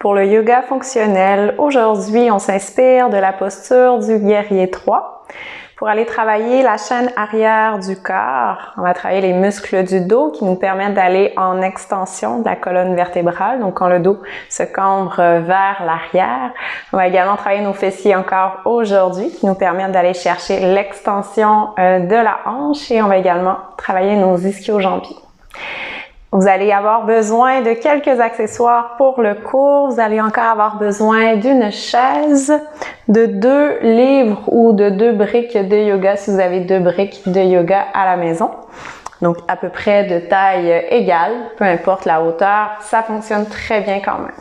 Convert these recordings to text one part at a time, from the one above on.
Pour le yoga fonctionnel, aujourd'hui, on s'inspire de la posture du guerrier 3. Pour aller travailler la chaîne arrière du corps, on va travailler les muscles du dos qui nous permettent d'aller en extension de la colonne vertébrale. Donc, quand le dos se cambre vers l'arrière, on va également travailler nos fessiers encore aujourd'hui qui nous permettent d'aller chercher l'extension de la hanche et on va également travailler nos ischio-jambiers. Vous allez avoir besoin de quelques accessoires pour le cours. Vous allez encore avoir besoin d'une chaise, de 2 livres ou de 2 briques de yoga si vous avez 2 briques de yoga à la maison. Donc, à peu près de taille égale, peu importe la hauteur, ça fonctionne très bien quand même.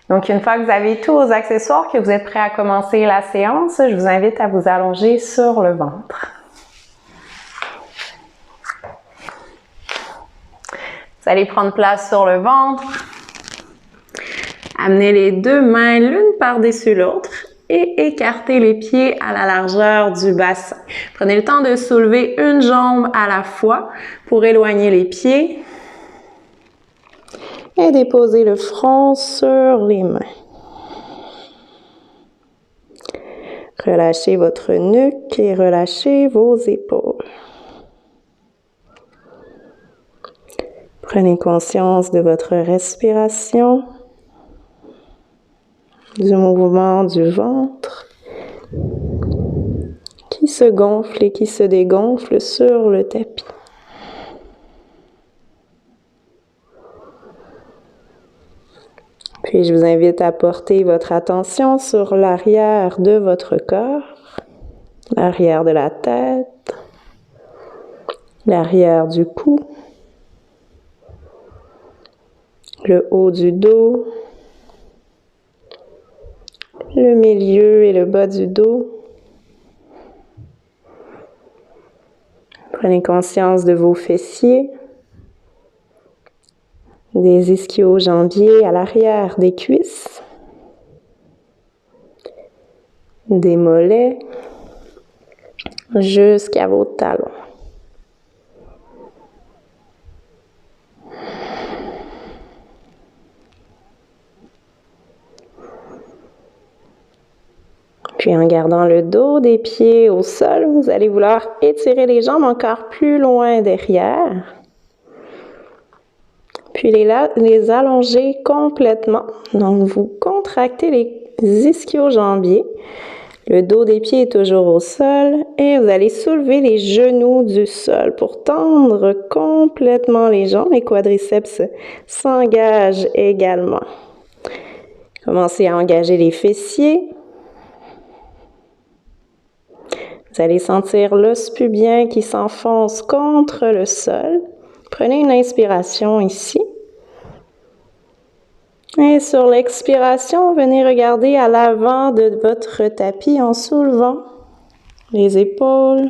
Donc, une fois que vous avez tous vos accessoires, que vous êtes prêts à commencer la séance, je vous invite à vous allonger sur le ventre. Vous allez prendre place sur le ventre. Amenez les 2 mains l'une par-dessus l'autre et écartez les pieds à la largeur du bassin. Prenez le temps de soulever une jambe à la fois pour éloigner les pieds et déposer le front sur les mains. Relâchez votre nuque et relâchez vos épaules. Prenez conscience de votre respiration, du mouvement du ventre qui se gonfle et qui se dégonfle sur le tapis. Puis je vous invite à porter votre attention sur l'arrière de votre corps, l'arrière de la tête, l'arrière du cou, le haut du dos, le milieu et le bas du dos. Prenez conscience de vos fessiers, des ischio-jambiers à l'arrière des cuisses, des mollets jusqu'à vos talons. Puis en gardant le dos des pieds au sol, vous allez vouloir étirer les jambes encore plus loin derrière. Puis les allonger complètement. Donc vous contractez les ischio-jambiers. Le dos des pieds est toujours au sol et vous allez soulever les genoux du sol pour tendre complètement les jambes. Les quadriceps s'engagent également. Commencez à engager les fessiers. Vous allez sentir l'os pubien qui s'enfonce contre le sol. Prenez une inspiration ici. Et sur l'expiration, venez regarder à l'avant de votre tapis en soulevant les épaules,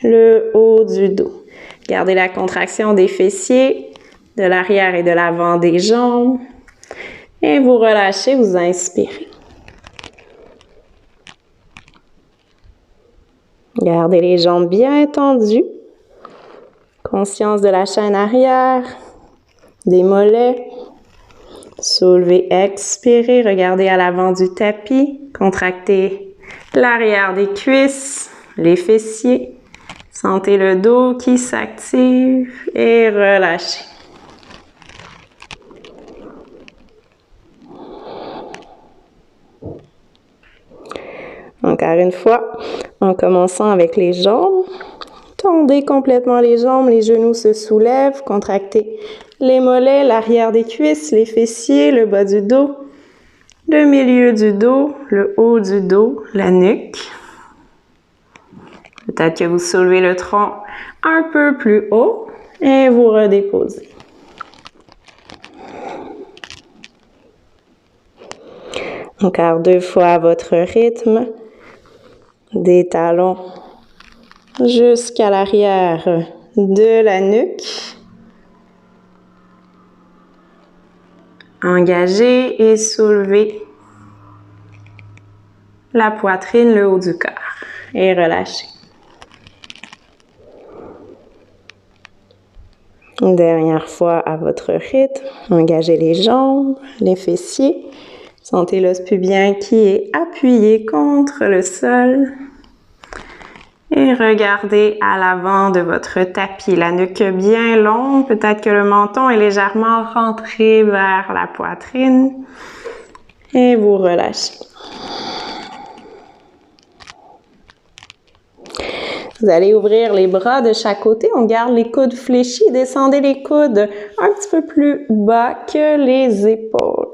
le haut du dos. Gardez la contraction des fessiers, de l'arrière et de l'avant des jambes. Et vous relâchez, vous inspirez. Gardez les jambes bien tendues. Conscience de la chaîne arrière, des mollets. Soulevez, expirez, regardez à l'avant du tapis. Contractez l'arrière des cuisses, les fessiers. Sentez le dos qui s'active et relâchez. Encore une fois, en commençant avec les jambes, tendez complètement les jambes, les genoux se soulèvent, contractez les mollets, l'arrière des cuisses, les fessiers, le bas du dos, le milieu du dos, le haut du dos, la nuque. Peut-être que vous soulevez le tronc un peu plus haut et vous redéposez. Encore 2 fois à votre rythme. Des talons jusqu'à l'arrière de la nuque. Engagez et soulevez la poitrine, le haut du corps. Et relâchez. Une dernière fois à votre rythme. Engagez les jambes, les fessiers. Sentez l'os pubien qui est appuyé contre le sol. Et regardez à l'avant de votre tapis, la nuque bien longue. Peut-être que le menton est légèrement rentré vers la poitrine. Et vous relâchez. Vous allez ouvrir les bras de chaque côté. On garde les coudes fléchis. Descendez les coudes un petit peu plus bas que les épaules.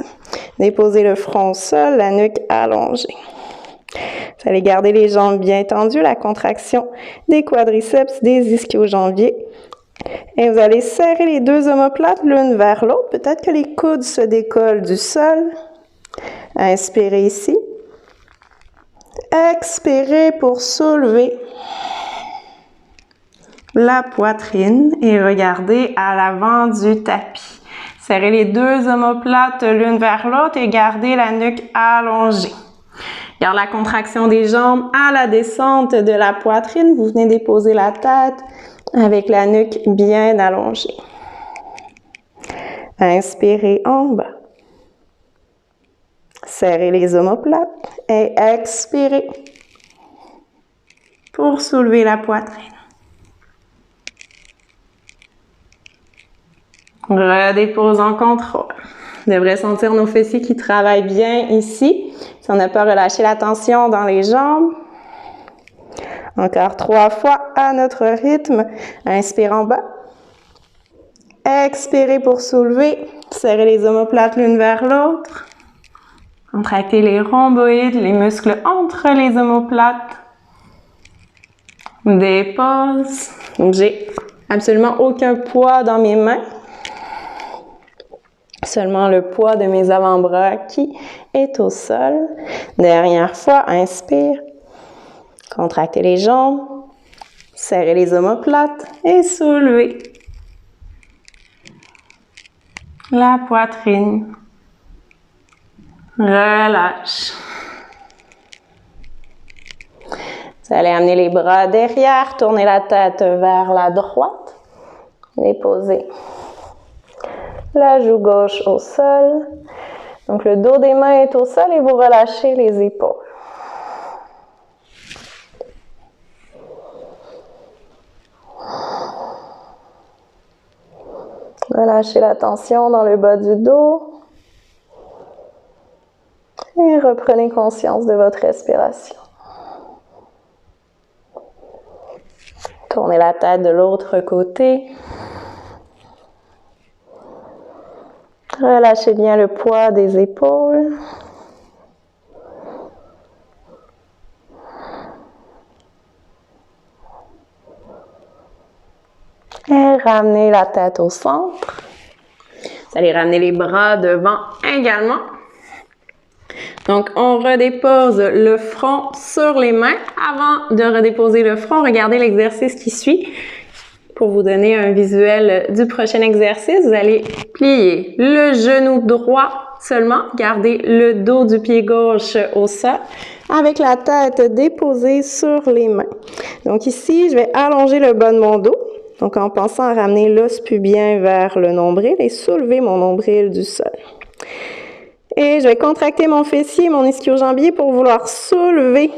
Déposez le front au sol, la nuque allongée. Vous allez garder les jambes bien tendues, la contraction des quadriceps, des ischio-jambiers. Et vous allez serrer les deux omoplates l'une vers l'autre. Peut-être que les coudes se décollent du sol. Inspirez ici. Expirez pour soulever la poitrine et regardez à l'avant du tapis. Serrez les deux omoplates l'une vers l'autre et gardez la nuque allongée. Gardez la contraction des jambes à la descente de la poitrine. Vous venez déposer la tête avec la nuque bien allongée. Inspirez en bas. Serrez les omoplates et expirez pour soulever la poitrine. Redépose en contrôle. On devrait sentir nos fessiers qui travaillent bien ici. Si on n'a pas relâché la tension dans les jambes. Encore 3 fois à notre rythme. Inspire en bas. Expirez pour soulever. Serrez les omoplates l'une vers l'autre. Contractez les rhomboïdes, les muscles entre les omoplates. Dépose. Donc, j'ai absolument aucun poids dans mes mains. Seulement le poids de mes avant-bras qui est au sol. Dernière fois, inspire. Contractez les jambes. Serrez les omoplates et soulevez la poitrine. Relâche. Vous allez amener les bras derrière, tourner la tête vers la droite. Déposez la joue gauche au sol. Donc le dos des mains est au sol et vous relâchez les épaules. Relâchez la tension dans le bas du dos. Et reprenez conscience de votre respiration. Tournez la tête de l'autre côté. Relâchez bien le poids des épaules. Et ramenez la tête au centre. Vous allez ramener les bras devant également. Donc, on redépose le front sur les mains. Avant de redéposer le front, regardez l'exercice qui suit. Pour vous donner un visuel du prochain exercice, vous allez plier le genou droit seulement. Gardez le dos du pied gauche au sol avec la tête déposée sur les mains. Donc ici, je vais allonger le bas de mon dos. Donc en pensant à ramener l'os pubien vers le nombril et soulever mon nombril du sol. Et je vais contracter mon fessier, mon ischio-jambier pour vouloir soulever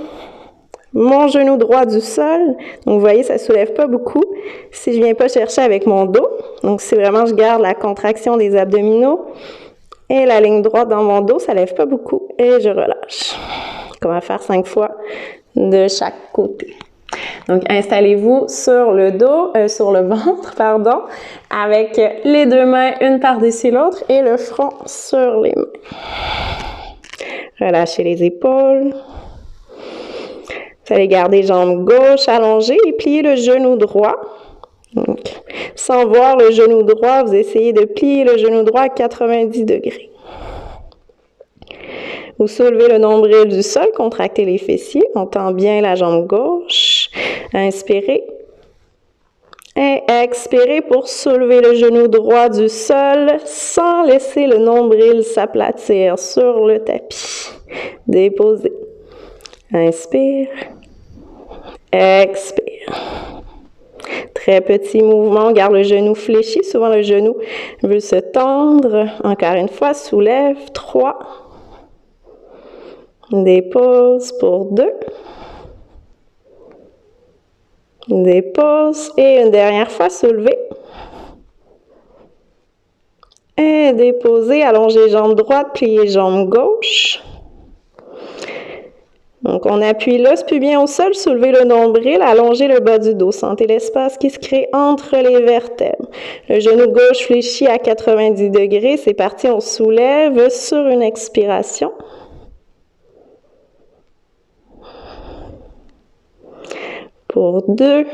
mon genou droit du sol. Donc, vous voyez, ça ne soulève pas beaucoup si je ne viens pas chercher avec mon dos. Donc, si vraiment je garde la contraction des abdominaux et la ligne droite dans mon dos, ça ne lève pas beaucoup et je relâche. Donc, on va faire 5 fois de chaque côté. Donc, installez-vous sur le dos, sur le ventre, pardon, avec les deux mains, une par-dessus l'autre et le front sur les mains. Relâchez les épaules. Vous allez garder jambe gauche allongée et plier le genou droit. Donc, sans voir le genou droit, vous essayez de plier le genou droit à 90 degrés. Vous soulevez le nombril du sol, contractez les fessiers, on tend bien la jambe gauche. Inspirez. Et expirez pour soulever le genou droit du sol sans laisser le nombril s'aplatir sur le tapis. Déposez. Inspire. Expire. Très petit mouvement, on garde le genou fléchi. Souvent, le genou veut se tendre. Encore une fois, soulève. 3. Dépose pour 2. Dépose. Et une dernière fois, soulever. Et déposer, allonger jambe droite, plier jambe gauche. Donc, on appuie l'os pubien au sol, soulever le nombril, allonger le bas du dos. Sentez l'espace qui se crée entre les vertèbres. Le genou gauche fléchit à 90 degrés. C'est parti, on soulève sur une expiration. Pour 2.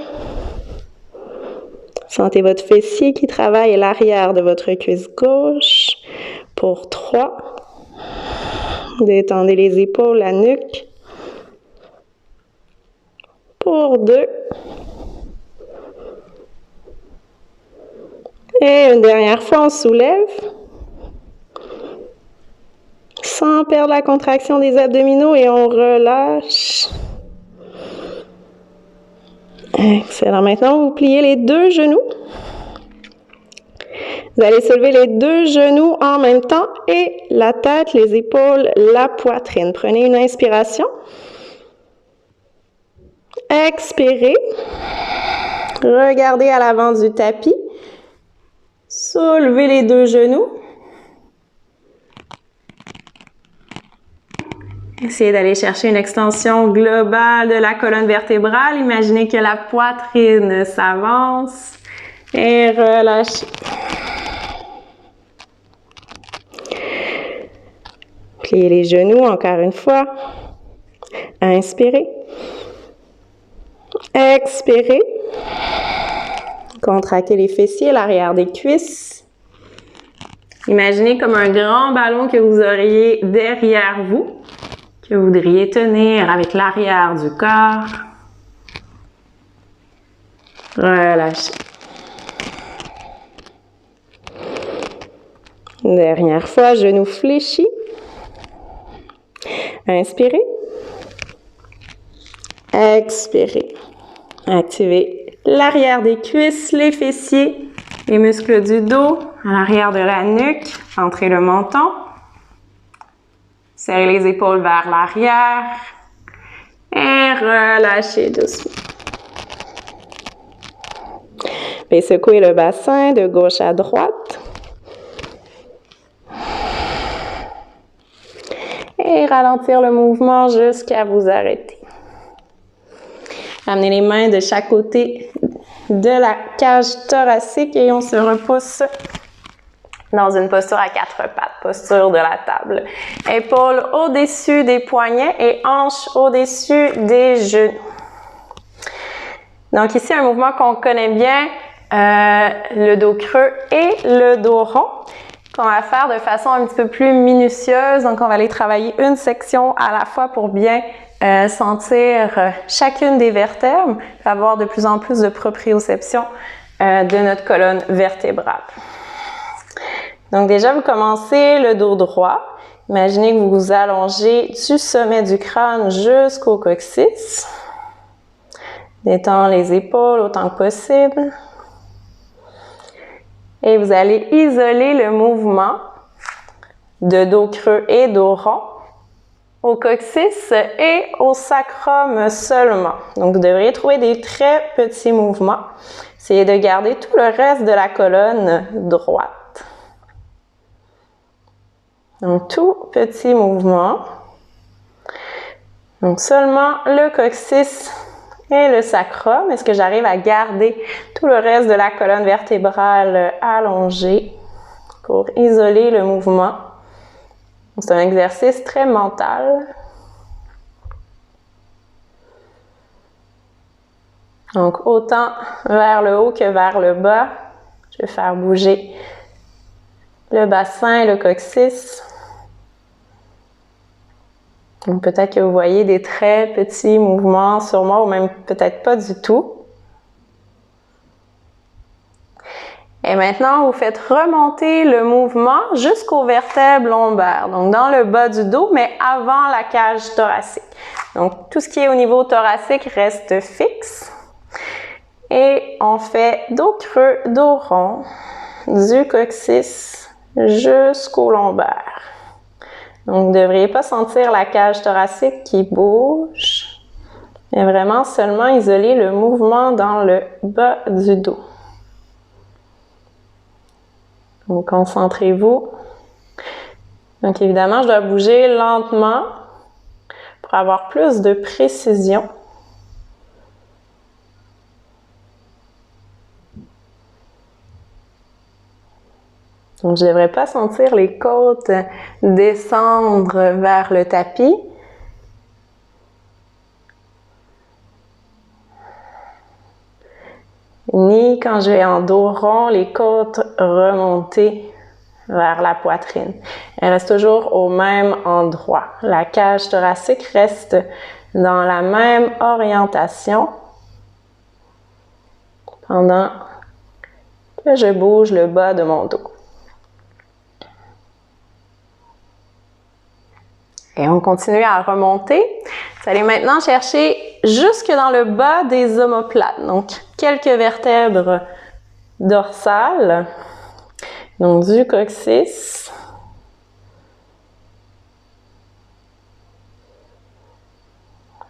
Sentez votre fessier qui travaille à l'arrière de votre cuisse gauche. Pour 3. Détendez les épaules, la nuque. Pour 2. Et une dernière fois, on soulève. Sans perdre la contraction des abdominaux et on relâche. Excellent. Maintenant, vous pliez les 2 genoux. Vous allez soulever les 2 genoux en même temps et la tête, les épaules, la poitrine. Prenez une inspiration. Expirez. Regardez à l'avant du tapis. Soulevez les 2 genoux. Essayez d'aller chercher une extension globale de la colonne vertébrale. Imaginez que la poitrine s'avance et relâchez. Pliez les genoux encore une fois. Inspirez. Expirez. Contractez les fessiers, l'arrière des cuisses. Imaginez comme un grand ballon que vous auriez derrière vous, que vous voudriez tenir avec l'arrière du corps. Relâchez. Dernière fois, genou fléchi. Inspirez. Expirez. Activez l'arrière des cuisses, les fessiers, les muscles du dos, à l'arrière de la nuque. Centrez le menton. Serrez les épaules vers l'arrière. Et relâchez doucement. Et secouez le bassin de gauche à droite. Et ralentir le mouvement jusqu'à vous arrêter. Ramenez les mains de chaque côté de la cage thoracique et on se repousse dans une posture à 4 pattes, posture de la table. Épaules au-dessus des poignets et hanches au-dessus des genoux. Donc ici, un mouvement qu'on connaît bien, le dos creux et le dos rond, qu'on va faire de façon un petit peu plus minutieuse. Donc on va aller travailler une section à la fois pour bien sentir chacune des vertèbres, avoir de plus en plus de proprioception de notre colonne vertébrale. Donc déjà, vous commencez le dos droit. Imaginez que vous vous allongez du sommet du crâne jusqu'au coccyx. Détendez les épaules autant que possible. Et vous allez isoler le mouvement de dos creux et dos rond au coccyx et au sacrum seulement. Donc, vous devriez trouver des très petits mouvements. Essayez de garder tout le reste de la colonne droite. Donc, tout petit mouvement. Donc, seulement le coccyx et le sacrum. Est-ce que j'arrive à garder tout le reste de la colonne vertébrale allongée pour isoler le mouvement? C'est un exercice très mental. Donc, autant vers le haut que vers le bas. Je vais faire bouger le bassin et le coccyx. Donc, peut-être que vous voyez des très petits mouvements sur moi ou même peut-être pas du tout. Et maintenant, vous faites remonter le mouvement jusqu'aux vertèbres lombaires, donc dans le bas du dos, mais avant la cage thoracique. Donc, tout ce qui est au niveau thoracique reste fixe. Et on fait dos creux, dos rond, du coccyx jusqu'au lombaire. Donc, vous ne devriez pas sentir la cage thoracique qui bouge, mais vraiment seulement isoler le mouvement dans le bas du dos. Donc, concentrez-vous. Donc, évidemment, je dois bouger lentement pour avoir plus de précision. Donc, je ne devrais pas sentir les côtes descendre vers le tapis. Ni quand je vais en dos rond, les côtes remonter vers la poitrine. Elle reste toujours au même endroit. La cage thoracique reste dans la même orientation pendant que je bouge le bas de mon dos. Et on continue à remonter. Vous allez maintenant chercher jusque dans le bas des omoplates. Donc, quelques vertèbres dorsales. Donc, du coccyx.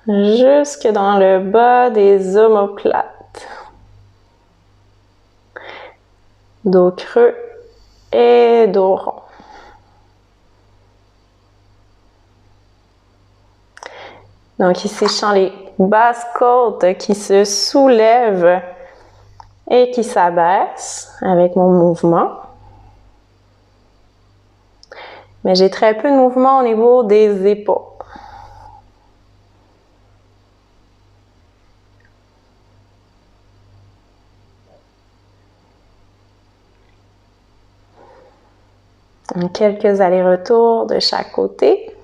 Jusque dans le bas des omoplates. Dos creux et dos rond. Donc ici, je sens les basses côtes qui se soulèvent et qui s'abaissent avec mon mouvement. Mais j'ai très peu de mouvement au niveau des épaules. Donc, quelques allers-retours de chaque côté.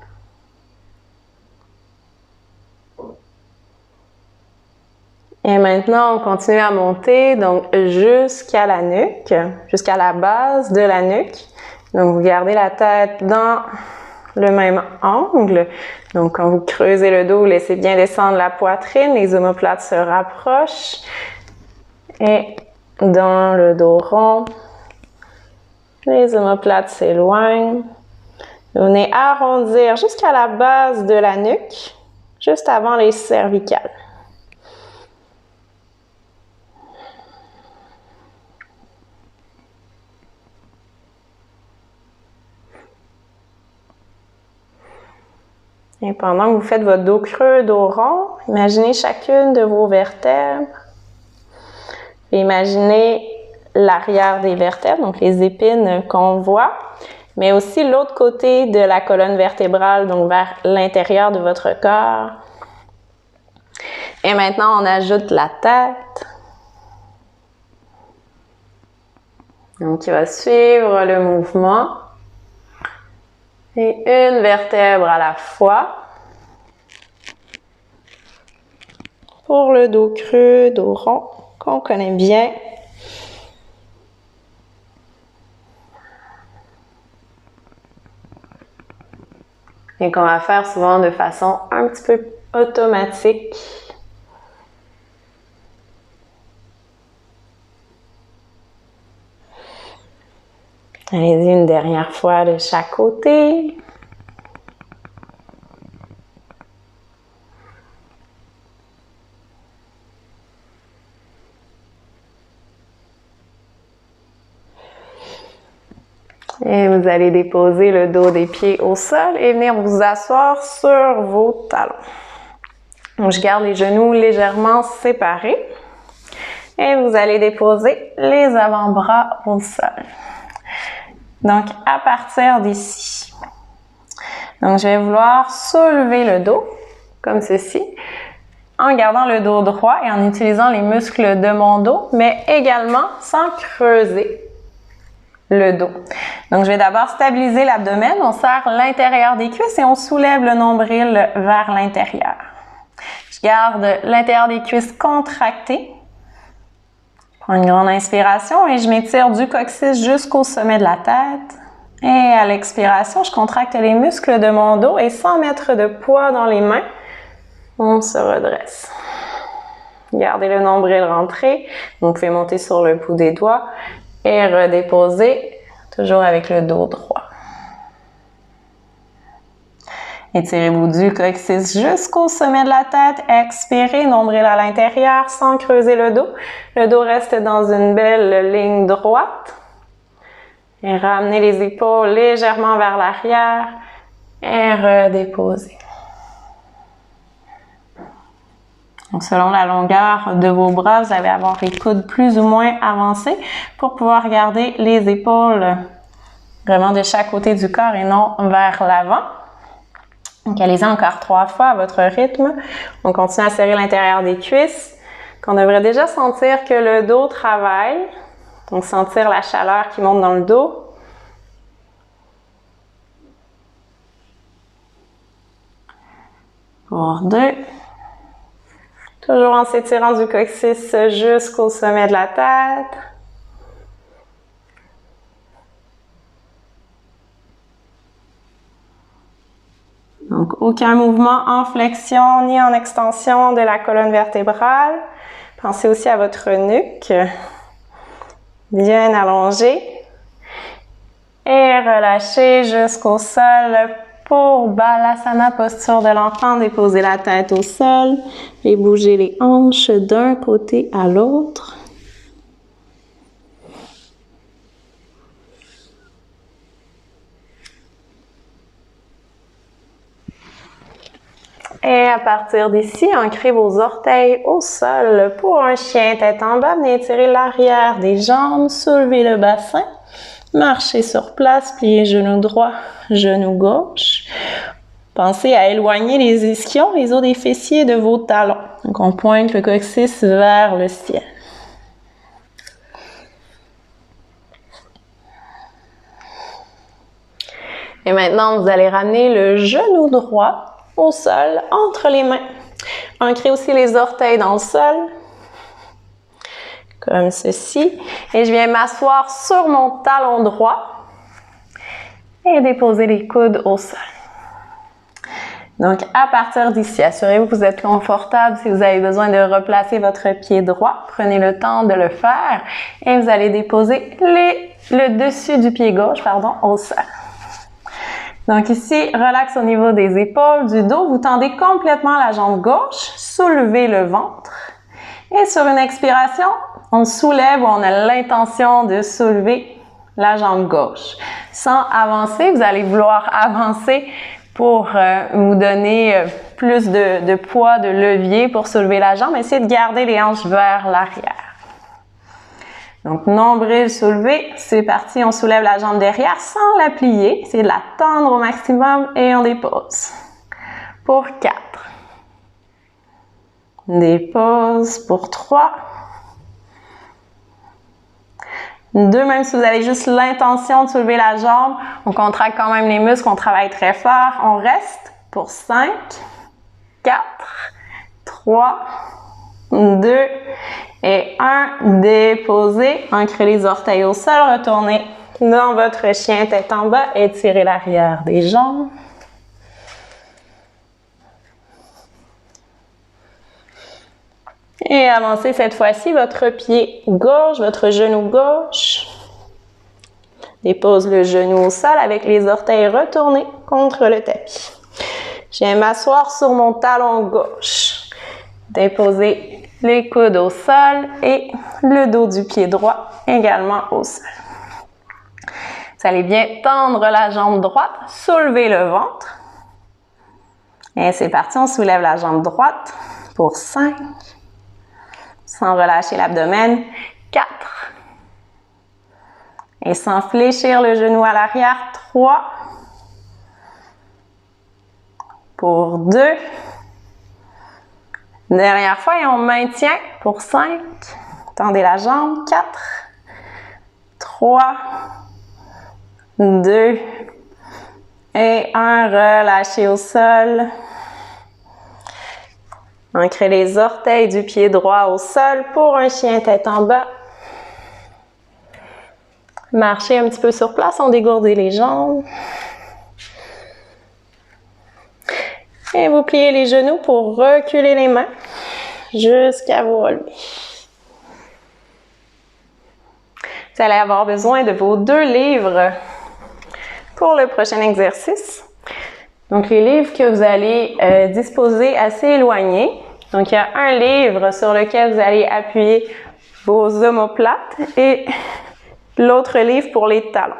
Et maintenant, on continue à monter donc jusqu'à la nuque, jusqu'à la base de la nuque. Donc, vous gardez la tête dans le même angle. Donc, quand vous creusez le dos, vous laissez bien descendre la poitrine, les omoplates se rapprochent. Et dans le dos rond, les omoplates s'éloignent. Vous venez arrondir jusqu'à la base de la nuque, juste avant les cervicales. Et pendant que vous faites votre dos creux, dos rond, imaginez chacune de vos vertèbres. Et imaginez l'arrière des vertèbres, donc les épines qu'on voit, mais aussi l'autre côté de la colonne vertébrale, donc vers l'intérieur de votre corps. Et maintenant, on ajoute la tête. Donc, il va suivre le mouvement. Et une vertèbre à la fois. Pour le dos creux, dos rond, qu'on connaît bien. Et qu'on va faire souvent de façon un petit peu automatique. Allez-y une dernière fois de chaque côté. Et vous allez déposer le dos des pieds au sol et venir vous asseoir sur vos talons. Donc, je garde les genoux légèrement séparés. Et vous allez déposer les avant-bras au sol. Donc, à partir d'ici, donc je vais vouloir soulever le dos, comme ceci, en gardant le dos droit et en utilisant les muscles de mon dos, mais également sans creuser le dos. Donc, je vais d'abord stabiliser l'abdomen, on serre l'intérieur des cuisses et on soulève le nombril vers l'intérieur. Je garde l'intérieur des cuisses contracté. Je prends une grande inspiration et je m'étire du coccyx jusqu'au sommet de la tête. Et à l'expiration, je contracte les muscles de mon dos et sans mettre de poids dans les mains, on se redresse. Gardez le nombril rentré. Vous pouvez monter sur le bout des doigts et redéposer, toujours avec le dos droit. Étirez-vous du coccyx jusqu'au sommet de la tête. Expirez, nombril à l'intérieur sans creuser le dos. Le dos reste dans une belle ligne droite. Et ramenez les épaules légèrement vers l'arrière et redéposez. Donc, selon la longueur de vos bras, vous allez avoir les coudes plus ou moins avancés pour pouvoir garder les épaules vraiment de chaque côté du corps et non vers l'avant. Donc, allez-y encore 3 fois à votre rythme. On continue à serrer l'intérieur des cuisses. On devrait déjà sentir que le dos travaille. Donc, sentir la chaleur qui monte dans le dos. Pour 2. Toujours en s'étirant du coccyx jusqu'au sommet de la tête. Donc, aucun mouvement en flexion ni en extension de la colonne vertébrale. Pensez aussi à votre nuque. Bien allongée. Et relâchez jusqu'au sol pour Balasana, posture de l'enfant. Déposez la tête au sol et bougez les hanches d'un côté à l'autre. Et à partir d'ici, ancrez vos orteils au sol pour un chien tête en bas. Venez étirer l'arrière des jambes, soulevez le bassin, marchez sur place, pliez genou droit, genou gauche. Pensez à éloigner les ischions, les os des fessiers de vos talons. Donc on pointe le coccyx vers le ciel. Et maintenant, vous allez ramener le genou droit au sol, entre les mains. Ancrez aussi les orteils dans le sol, comme ceci. Et je viens m'asseoir sur mon talon droit et déposer les coudes au sol. Donc, à partir d'ici, assurez-vous que vous êtes confortable. Si vous avez besoin de replacer votre pied droit, prenez le temps de le faire et vous allez déposer le dessus du pied gauche, au sol. Donc ici, relax au niveau des épaules, du dos. Vous tendez complètement la jambe gauche, soulevez le ventre. Et sur une expiration, on soulève ou on a l'intention de soulever la jambe gauche. Sans avancer, vous allez vouloir avancer pour vous donner plus de poids, de levier pour soulever la jambe. Essayez de garder les hanches vers l'arrière. Donc, nombril soulevé, c'est parti, on soulève la jambe derrière sans la plier. Essayez de la tendre au maximum et on dépose. Pour 4. Dépose pour 3. 2, même si vous avez juste l'intention de soulever la jambe, on contracte quand même les muscles, on travaille très fort. On reste pour 5, 4, 3, 2 et 1. Déposez, ancrez les orteils au sol, retournez dans votre chien tête en bas, étirez l'arrière des jambes. Et avancez cette fois-ci votre pied gauche, votre genou gauche. Dépose le genou au sol avec les orteils retournés contre le tapis. Je viens m'asseoir sur mon talon gauche. Déposez les coudes au sol et le dos du pied droit également au sol. Vous allez bien tendre la jambe droite, soulever le ventre. Et c'est parti, on soulève la jambe droite pour 5. Sans relâcher l'abdomen, 4. Et sans fléchir le genou à l'arrière, 3. Pour 2. Dernière fois et on maintient pour 5. Tendez la jambe, 4. 3. 2. Et 1. Relâchez au sol. Ancrez les orteils du pied droit au sol pour un chien tête en bas. Marchez un petit peu sur place, on dégourdit les jambes. Et vous pliez les genoux pour reculer les mains. jusqu'à vous relever. Vous allez avoir besoin de vos 2 livres pour le prochain exercice. Donc, les livres que vous allez disposer assez éloignés. Donc, il y a un livre sur lequel vous allez appuyer vos omoplates et l'autre livre pour les talons.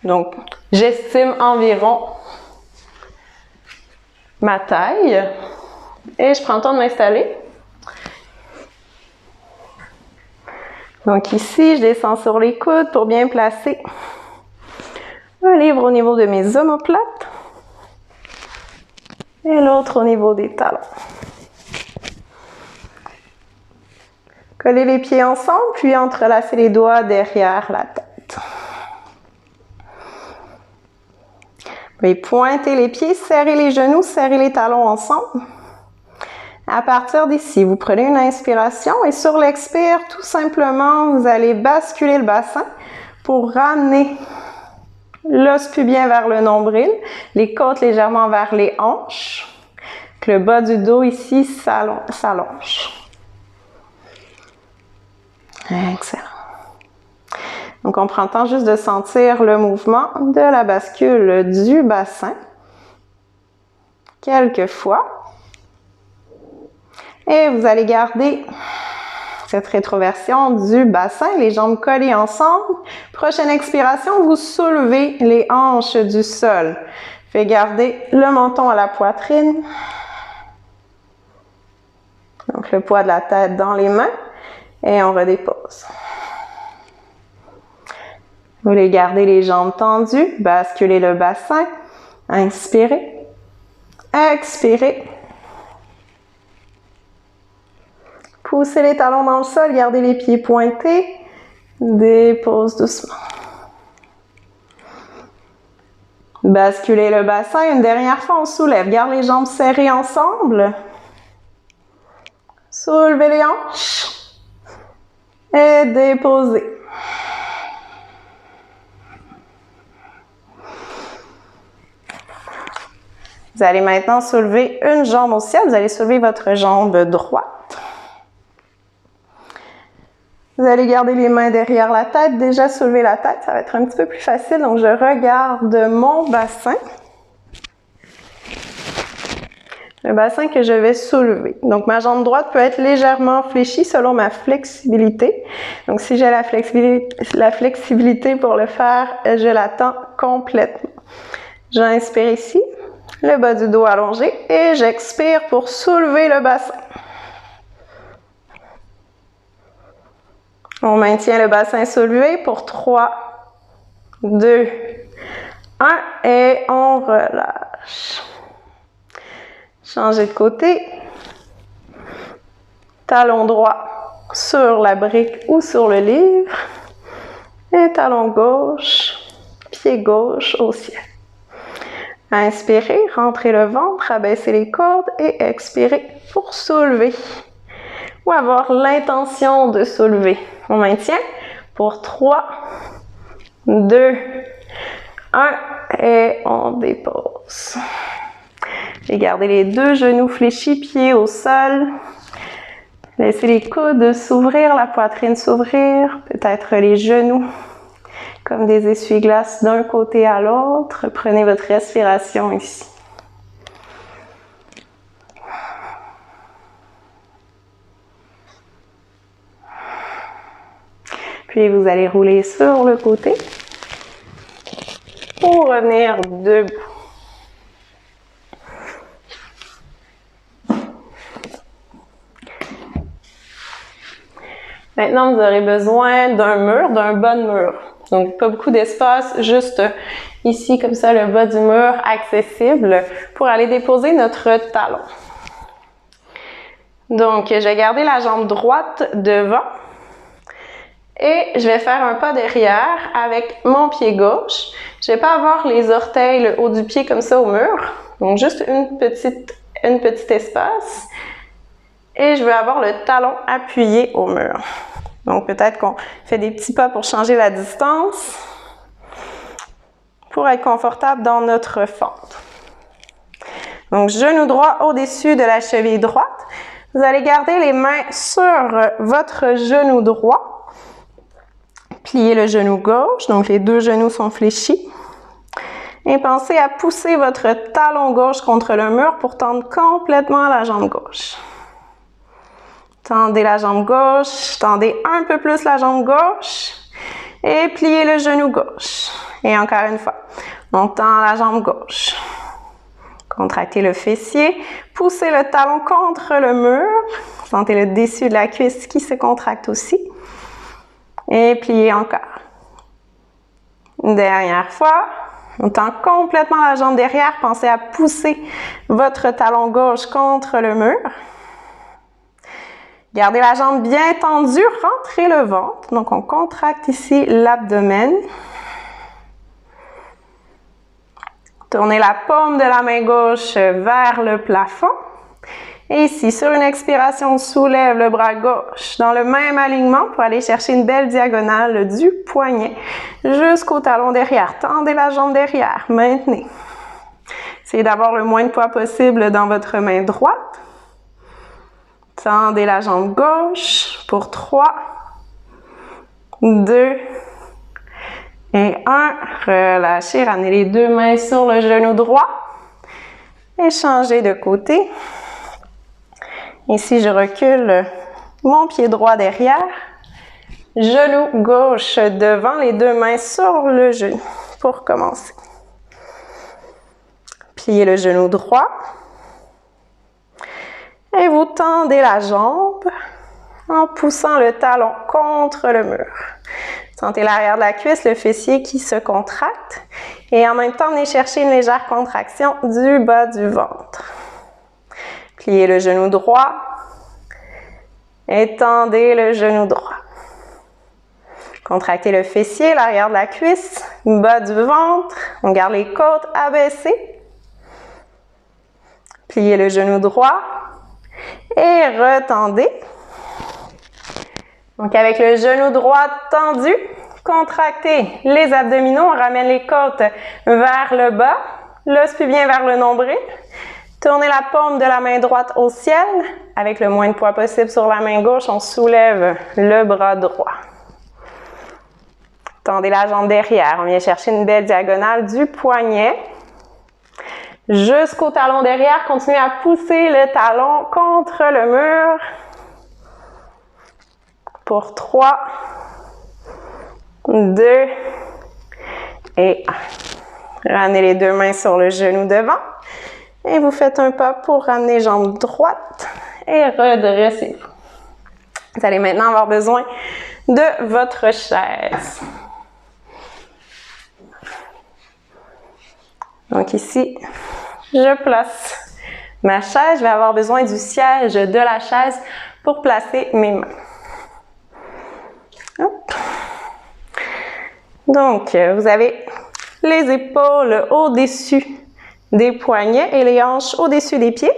Donc, j'estime environ ma taille et je prends le temps de m'installer. Donc ici, je descends sur les coudes pour bien placer un livre au niveau de mes omoplates et l'autre au niveau des talons. Collez les pieds ensemble, puis entrelacez les doigts derrière la tête. Vous pouvez pointer les pieds, serrer les genoux, serrer les talons ensemble. À partir d'ici, vous prenez une inspiration et sur l'expire, tout simplement, vous allez basculer le bassin pour ramener l'os pubien vers le nombril, les côtes légèrement vers les hanches. Le bas du dos ici s'allonge. Excellent. Donc, on prend le temps juste de sentir le mouvement de la bascule du bassin. Quelques fois. Et vous allez garder cette rétroversion du bassin, les jambes collées ensemble. Prochaine expiration, vous soulevez les hanches du sol. Faites garder le menton à la poitrine. Donc, le poids de la tête dans les mains. Et on redépose. Vous voulez garder les jambes tendues, basculer le bassin. Inspirez. Expirez. Poussez les talons dans le sol, gardez les pieds pointés. Dépose doucement. Basculez le bassin. Une dernière fois, on soulève. Garde les jambes serrées ensemble. Soulevez les hanches. Et déposez. Vous allez maintenant soulever une jambe au ciel. Vous allez soulever votre jambe droite. Vous allez garder les mains derrière la tête. Déjà soulever la tête, ça va être un petit peu plus facile. Donc, je regarde mon bassin. Le bassin que je vais soulever. Donc, ma jambe droite peut être légèrement fléchie selon ma flexibilité. Donc, si j'ai la flexibilité pour le faire, je la tends complètement. J'inspire ici, le bas du dos allongé et j'expire pour soulever le bassin. On maintient le bassin soulevé pour 3, 2, 1 et on relâche. Changez de côté. Talon droit sur la brique ou sur le livre. Et talon gauche, pied gauche au ciel. Inspirez, rentrez le ventre, abaissez les cordes et expirez pour soulever. Ou avoir l'intention de soulever. On maintient pour 3, 2, 1 et on dépose. Et gardez les 2 genoux fléchis, pieds au sol. Laissez les coudes s'ouvrir, la poitrine s'ouvrir, peut-être les genoux comme des essuie-glaces d'un côté à l'autre. Prenez votre respiration ici. Puis vous allez rouler sur le côté pour revenir debout. Maintenant, vous aurez besoin d'un mur, d'un bas de mur. Donc, pas beaucoup d'espace, juste ici, comme ça, le bas du mur accessible pour aller déposer notre talon. Donc, je vais garder la jambe droite devant. Et je vais faire un pas derrière avec mon pied gauche. Je ne vais pas avoir les orteils, le haut du pied comme ça au mur. Donc, juste une petite espace. Et je vais avoir le talon appuyé au mur. Donc, peut-être qu'on fait des petits pas pour changer la distance. Pour être confortable dans notre fente. Donc, genou droit au-dessus de la cheville droite. Vous allez garder les mains sur votre genou droit. Pliez le genou gauche, donc les deux genoux sont fléchis. Et pensez à pousser votre talon gauche contre le mur pour tendre complètement la jambe gauche. Tendez la jambe gauche, tendez un peu plus la jambe gauche et pliez le genou gauche. Et encore une fois, on tend la jambe gauche. Contractez le fessier, poussez le talon contre le mur. Sentez le dessus de la cuisse qui se contracte aussi. Et pliez encore. Une dernière fois, on tend complètement la jambe derrière. Pensez à pousser votre talon gauche contre le mur. Gardez la jambe bien tendue, rentrez le ventre. Donc, on contracte ici l'abdomen. Tournez la paume de la main gauche vers le plafond. Et ici, sur une expiration, on soulève le bras gauche dans le même alignement pour aller chercher une belle diagonale du poignet jusqu'au talon derrière. Tendez la jambe derrière, maintenez. Essayez d'avoir le moins de poids possible dans votre main droite. Tendez la jambe gauche pour 3, 2, et 1, relâchez, ramenez les deux mains sur le genou droit et changez de côté. Ici, je recule mon pied droit derrière, genou gauche devant, les deux mains sur le genou pour commencer. Pliez le genou droit et vous tendez la jambe en poussant le talon contre le mur. Sentez l'arrière de la cuisse, le fessier qui se contracte et en même temps, venez chercher une légère contraction du bas du ventre. Pliez le genou droit et tendez le genou droit. Contractez le fessier, l'arrière de la cuisse, bas du ventre. On garde les côtes abaissées. Pliez le genou droit et retendez. Donc, avec le genou droit tendu, contractez les abdominaux, on ramène les côtes vers le bas, l'os pubien vers le nombril. Tournez la paume de la main droite au ciel. Avec le moins de poids possible sur la main gauche, on soulève le bras droit. Tendez la jambe derrière. On vient chercher une belle diagonale du poignet jusqu'au talon derrière. Continuez à pousser le talon contre le mur. Pour 3, 2 et 1. Ramenez les deux mains sur le genou devant. Et vous faites un pas pour ramener jambe droite et redressez-vous. Vous allez maintenant avoir besoin de votre chaise. Donc ici, je place ma chaise. Je vais avoir besoin du siège de la chaise pour placer mes mains. Hop. Donc, vous avez les épaules au-dessus des poignets et les hanches au-dessus des pieds.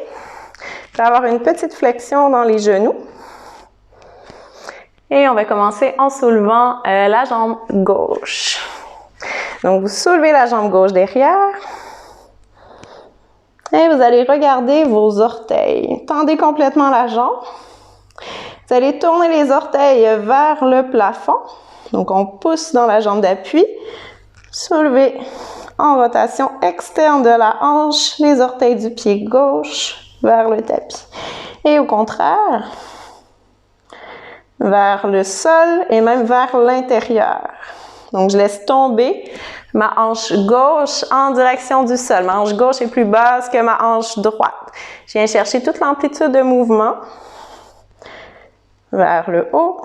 Vous allez avoir une petite flexion dans les genoux. Et on va commencer en soulevant la jambe gauche. Donc, vous soulevez la jambe gauche derrière. Et vous allez regarder vos orteils. Tendez complètement la jambe. Vous allez tourner les orteils vers le plafond. Donc, on pousse dans la jambe d'appui. Soulevez en rotation externe de la hanche les orteils du pied gauche vers le tapis. Et au contraire, vers le sol et même vers l'intérieur. Donc, je laisse tomber ma hanche gauche en direction du sol. Ma hanche gauche est plus basse que ma hanche droite. Je viens chercher toute l'amplitude de mouvement vers le haut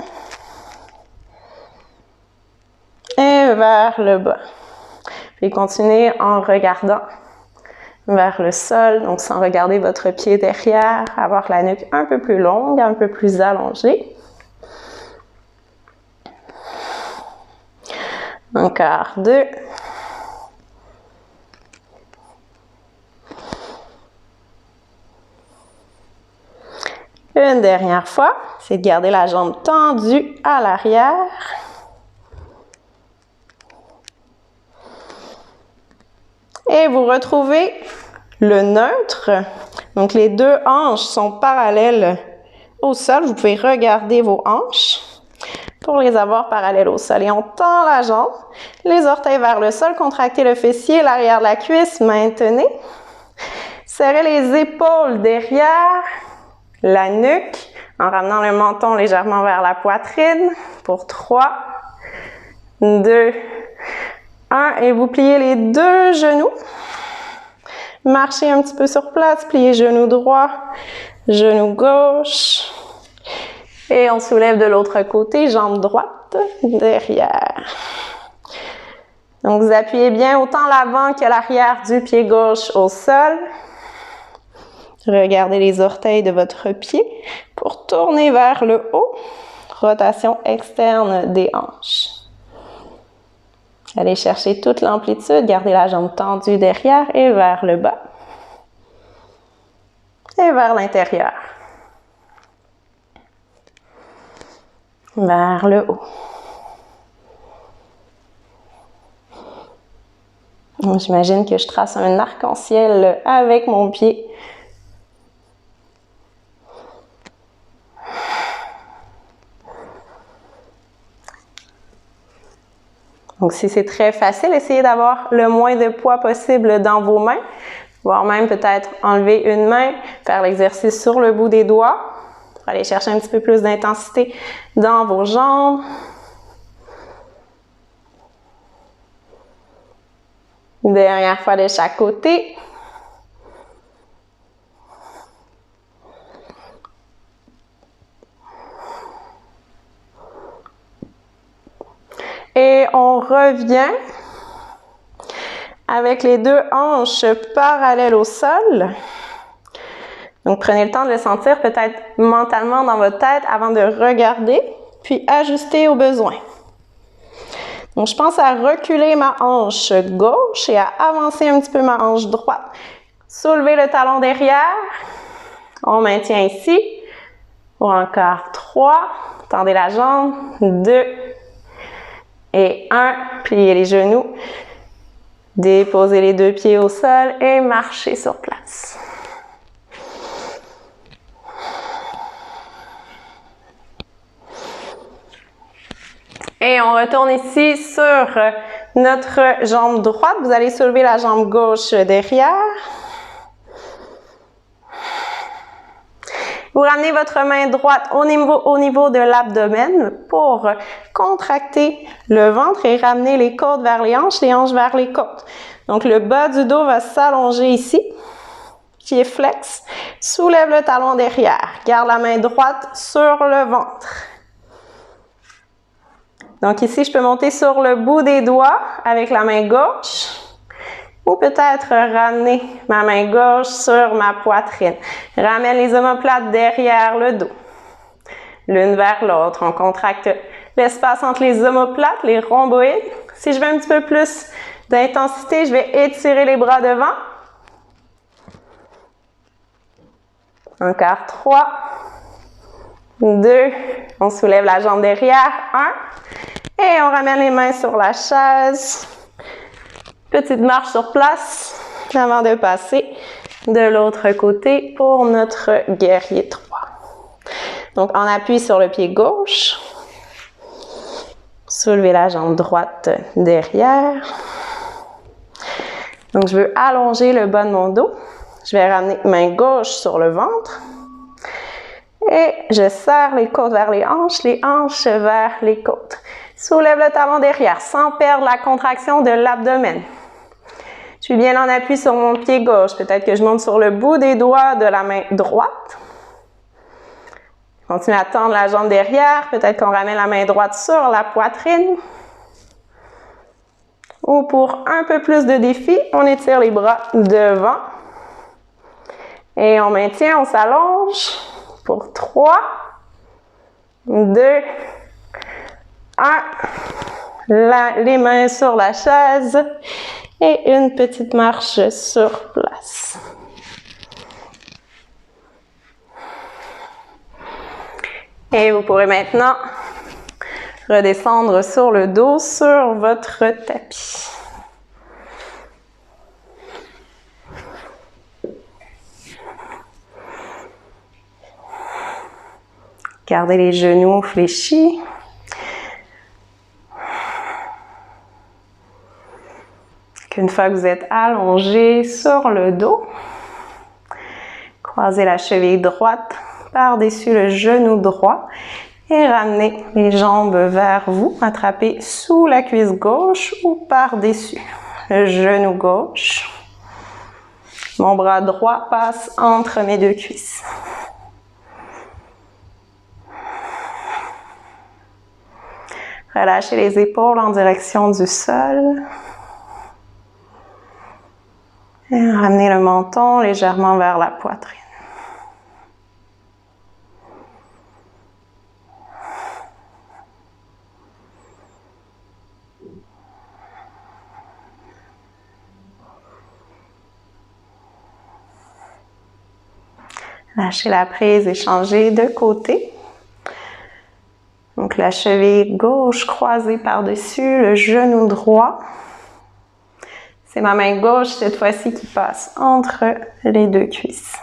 et vers le bas. Puis continuez en regardant vers le sol, donc sans regarder votre pied derrière, avoir la nuque un peu plus longue, un peu plus allongée. Encore 2. Une dernière fois, c'est de garder la jambe tendue à l'arrière. Et vous retrouvez le neutre. Donc, les deux hanches sont parallèles au sol. Vous pouvez regarder vos hanches pour les avoir parallèles au sol. Et on tend la jambe, les orteils vers le sol, contractez le fessier, l'arrière de la cuisse, maintenez. Serrez les épaules derrière, la nuque, en ramenant le menton légèrement vers la poitrine. Pour 3, 2, 1. Et vous pliez les deux genoux. Marchez un petit peu sur place, pliez genou droit, genou gauche. Et on soulève de l'autre côté, jambe droite, derrière. Donc, vous appuyez bien autant l'avant que l'arrière du pied gauche au sol. Regardez les orteils de votre pied pour tourner vers le haut. Rotation externe des hanches. Allez chercher toute l'amplitude, gardez la jambe tendue derrière et vers le bas. Et vers l'intérieur. Vers le haut. J'imagine que je trace un arc-en-ciel avec mon pied. Donc, si c'est très facile, essayez d'avoir le moins de poids possible dans vos mains, voire même peut-être enlever une main, faire l'exercice sur le bout des doigts, pour aller chercher un petit peu plus d'intensité dans vos jambes. Dernière fois de chaque côté. Et on revient avec les deux hanches parallèles au sol. Donc, prenez le temps de le sentir peut-être mentalement dans votre tête avant de regarder, puis ajuster au besoin. Donc, je pense à reculer ma hanche gauche et à avancer un petit peu ma hanche droite. Soulevez le talon derrière. On maintient ici. Pour encore 3. Tendez la jambe. 2. Et 1. Pliez les genoux. Déposez les deux pieds au sol et marchez sur place. Et on retourne ici sur notre jambe droite. Vous allez soulever la jambe gauche derrière. Vous ramenez votre main droite au niveau de l'abdomen pour contracter le ventre et ramener les côtes vers les hanches vers les côtes. Donc, le bas du dos va s'allonger ici. Pied flex. Soulève le talon derrière. Garde la main droite sur le ventre. Donc ici, je peux monter sur le bout des doigts avec la main gauche ou peut-être ramener ma main gauche sur ma poitrine. Ramène les omoplates derrière le dos, l'une vers l'autre. On contracte l'espace entre les omoplates, les rhomboïdes. Si je veux un petit peu plus d'intensité, je vais étirer les bras devant. Encore 3, 2, on soulève la jambe derrière, 1. Et on ramène les mains sur la chaise. Petite marche sur place avant de passer de l'autre côté pour notre guerrier 3. Donc, on appuie sur le pied gauche. Soulevez la jambe droite derrière. Donc, je veux allonger le bas de mon dos. Je vais ramener main gauche sur le ventre. Et je serre les côtes vers les hanches vers les côtes. Soulève le talon derrière sans perdre la contraction de l'abdomen. Je suis bien en appui sur mon pied gauche. Peut-être que je monte sur le bout des doigts de la main droite. Continue à tendre la jambe derrière. Peut-être qu'on ramène la main droite sur la poitrine. Ou pour un peu plus de défi, on étire les bras devant. Et on maintient, on s'allonge. Pour 3, 2, 1. Les mains sur la chaise et une petite marche sur place. Et vous pourrez maintenant redescendre sur le dos sur votre tapis. Gardez les genoux fléchis. Qu'une fois que vous êtes allongé sur le dos, croisez la cheville droite par-dessus le genou droit et ramenez les jambes vers vous. Attrapez sous la cuisse gauche ou par-dessus le genou gauche. Mon bras droit passe entre mes deux cuisses. Relâchez les épaules en direction du sol. Et ramenez le menton légèrement vers la poitrine. Lâchez la prise et changez de côté. Donc la cheville gauche croisée par-dessus le genou droit. C'est ma main gauche cette fois-ci qui passe entre les deux cuisses.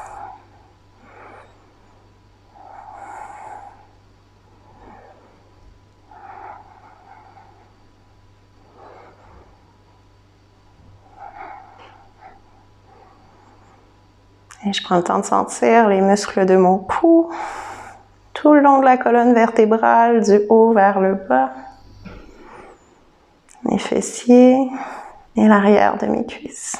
Et je prends le temps de sentir les muscles de mon cou, tout le long de la colonne vertébrale, du haut vers le bas, mes fessiers et l'arrière de mes cuisses.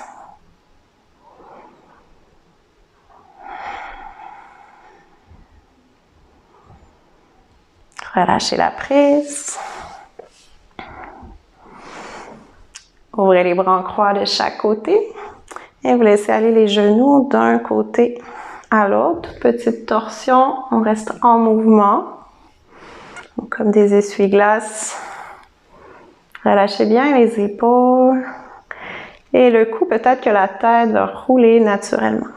Relâchez la prise. Ouvrez les bras en croix de chaque côté. Et vous laissez aller les genoux d'un côté à l'autre. Petite torsion, on reste en mouvement. Donc, comme des essuie-glaces. Relâchez bien les épaules. Et le cou, peut-être que la tête va rouler naturellement.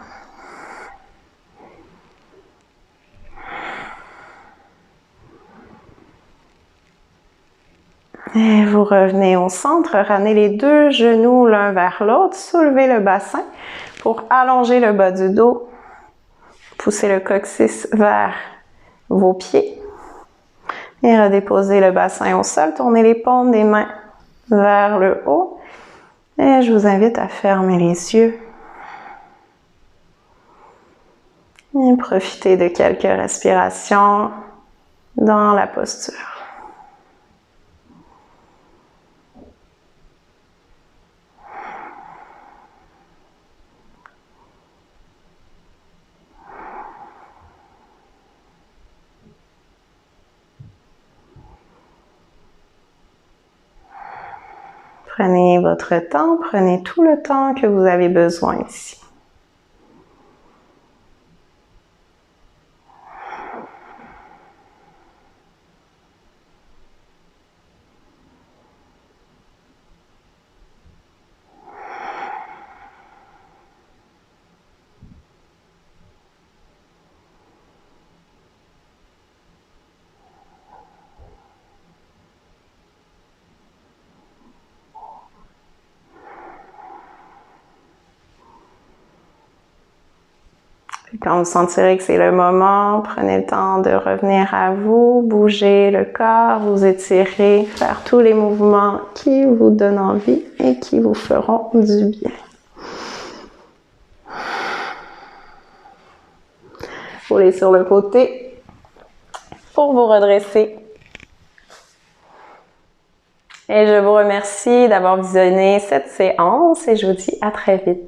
Et vous revenez au centre, ramenez les deux genoux l'un vers l'autre, soulevez le bassin pour allonger le bas du dos, poussez le coccyx vers vos pieds et redéposez le bassin au sol, tournez les paumes des mains vers le haut et je vous invite à fermer les yeux et profitez de quelques respirations dans la posture. Prenez votre temps, prenez tout le temps que vous avez besoin ici. Quand vous sentirez que c'est le moment, prenez le temps de revenir à vous, bougez le corps, vous étirez, faire tous les mouvements qui vous donnent envie et qui vous feront du bien. Roulez sur le côté pour vous redresser. Et je vous remercie d'avoir visionné cette séance et je vous dis à très vite.